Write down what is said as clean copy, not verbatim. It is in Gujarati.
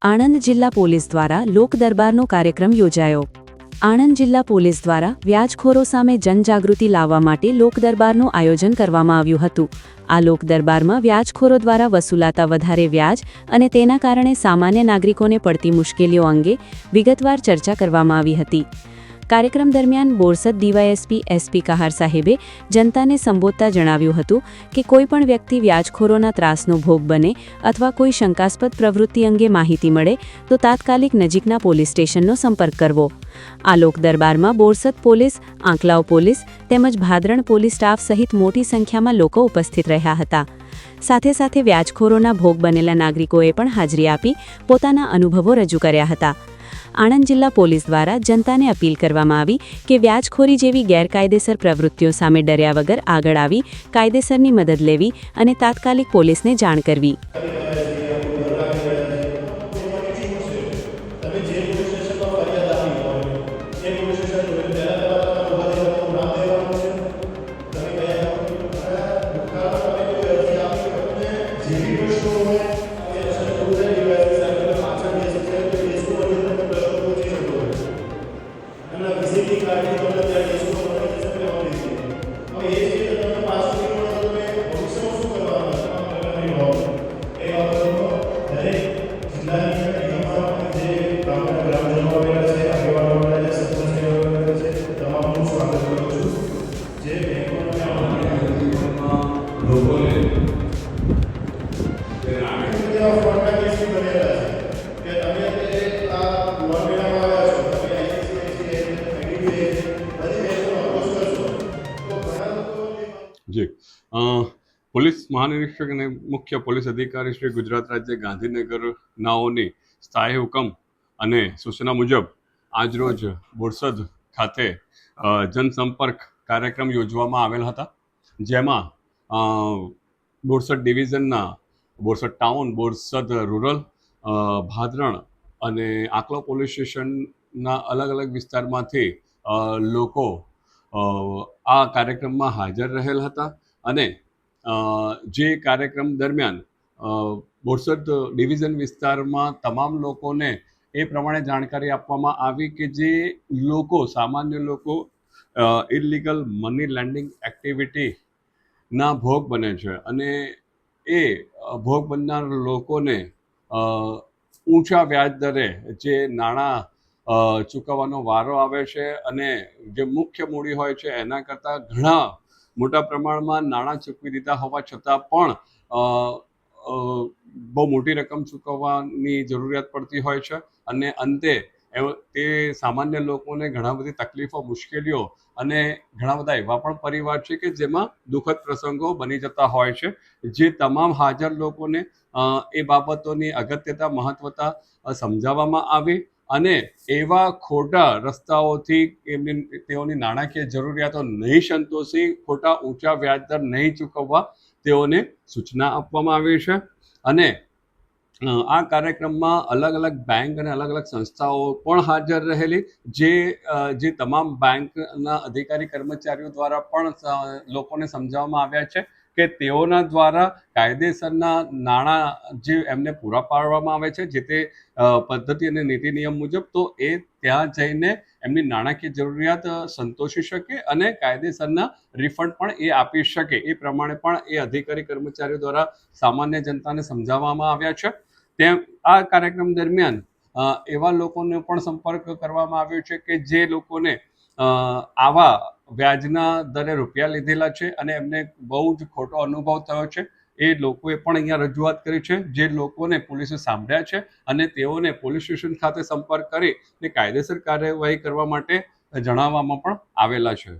આણંદ જિલ્લા પોલીસ દ્વારા લોક દરબારનો કાર્યક્રમ યોજાયો। આણંદ જિલ્લા પોલીસ દ્વારા વ્યાજખોરો સામે જનજાગૃતિ લાવવા માટે લોક દરબારનું આયોજન કરવામાં આવ્યું હતું। આ લોક દરબારમાં વ્યાજખોરો દ્વારા વસૂલાતા વધારે વ્યાજ અને તેના કારણે સામાન્ય નાગરિકોને પડતી મુશ્કેલીઓ અંગે વિગતવાર ચર્ચા કરવામાં આવી હતી। કાર્યક્રમ દરમિયાન બોરસદ ડીવાયએસપી એસપી કહાર સાહેબે જનતાને સંબોધતા જણાવ્યું હતું કે કોઈપણ વ્યક્તિ વ્યાજખોરોના ત્રાસનો ભોગ બને અથવા કોઈ શંકાસ્પદ પ્રવૃત્તિ અંગે માહિતી મળે તો તાત્કાલિક નજીકના પોલીસ સ્ટેશનનો સંપર્ક કરવો। આ લોક દરબારમાં બોરસદ પોલીસ, આંકલાવ પોલીસ તેમજ ભાદરણ પોલીસ સ્ટાફ સહિત મોટી સંખ્યામાં લોકો ઉપસ્થિત રહ્યા હતા। સાથે સાથે વ્યાજખોરોના ભોગ બનેલા નાગરિકોએ પણ હાજરી આપી પોતાના અનુભવો રજૂ કર્યા હતા। આણંદ જિલ્લા પોલીસ દ્વારા જનતાને અપીલ કરવામાં આવી કે વ્યાજખોરી જેવી ગેરકાયદેસર પ્રવૃત્તિઓ સામે ડર્યા વગર આગળ આવી કાયદેસરની મદદ લેવી અને તાત્કાલિક પોલીસને જાણ કરવી। જી પોલીસ મહાનિરીક્ષક અને મુખ્ય પોલીસ અધિકારી શ્રી ગુજરાત રાજ્ય ગાંધીનગરનાઓની સ્થાયી હુકમ અને સૂચના મુજબ આજરોજ બોરસદ ખાતે જનસંપર્ક કાર્યક્રમ યોજવામાં આવેલ હતા, જેમાં બોરસદ ડિવિઝનના બોરસદ ટાઉન, બોરસદ રૂરલ, ભાદરણ અને આંકલાવ પોલીસ સ્ટેશનના અલગ અલગ વિસ્તારમાંથી લોકો આ કાર્યક્રમમાં હાજર રહેલ હતા અને જે કાર્યક્રમ દરમિયાન બોરસદ ડિવિઝન વિસ્તારમાં તમામ લોકોને એ પ્રમાણે જાણકારી આપવામાં આવી કે જે લોકો, સામાન્ય લોકો ઇલીગલ મની લેન્ડિંગ એક્ટિવિટીના ભોગ બને છે અને એ ભોગ બનનાર લોકોને ઊંચા વ્યાજ દરે જે નાણાં ચૂકવવાનો વારો આવે છે અને જે મુખ્ય મૂડી હોય છે એના કરતાં ઘણા મોટા પ્રમાણમાં નાણાં ચૂકવી દીધા હોવા છતાં પણ બહુ મોટી રકમ ચૂકવવાની જરૂરિયાત પડતી હોય છે અને અંતે તે સામાન્ય લોકોને ઘણા બધી તકલીફો, મુશ્કેલીઓ અને ઘણા બધા એવા પણ પરિવાર છે કે જેમાં દુઃખદ પ્રસંગો બની જતા હોય છે। જે તમામ હાજર લોકોને એ બાબતોની અગત્યતા, મહત્વતા સમજાવવામાં આવી અને એવા ખોટા રસ્તાઓથી તેઓની નાણાકીય જરૂરિયાતો નહીં સંતોષી, ખોટા ઊંચા વ્યાજદર નહીં ચૂકવવા તેઓને સૂચના આપવામાં આવી છે। અને આ કાર્યક્રમમાં અલગ અલગ બેંક અને અલગ અલગ સંસ્થાઓ પણ હાજર રહેલી, જે તમામ બેંકના અધિકારી કર્મચારીઓ દ્વારા પણ લોકોને સમજાવવામાં આવ્યા છે કે તેઓના દ્વારા કાયદેસરના નાણાં જે એમને પૂરા પાડવામાં આવે છે જે તે પદ્ધતિ અને નીતિ નિયમ મુજબ, તો એ ત્યાં જઈને એમની નાણાકીય જરૂરિયાત સંતોષી શકે અને કાયદેસરના રિફંડ પણ એ આપી શકે એ પ્રમાણે પણ એ અધિકારી કર્મચારીઓ દ્વારા સામાન્ય જનતાને સમજાવવામાં આવ્યા છે। તેમ આ કાર્યક્રમ દરમિયાન એવા લોકોનો પણ સંપર્ક કરવામાં આવ્યો છે કે જે લોકોને આવા વ્યાજના દરે રૂપિયા લીધેલા છે અને એમને બહુ જ ખોટો અનુભવ થયો છે। એ લોકોએ પણ અહીંયા રજૂઆત કરી છે, જે લોકોને પોલીસે સાંભળ્યા છે અને તેઓને પોલીસ સ્ટેશન ખાતે સંપર્ક કરી કાયદેસર કાર્યવાહી કરવા માટે જણાવવામાં પણ આવેલા છે।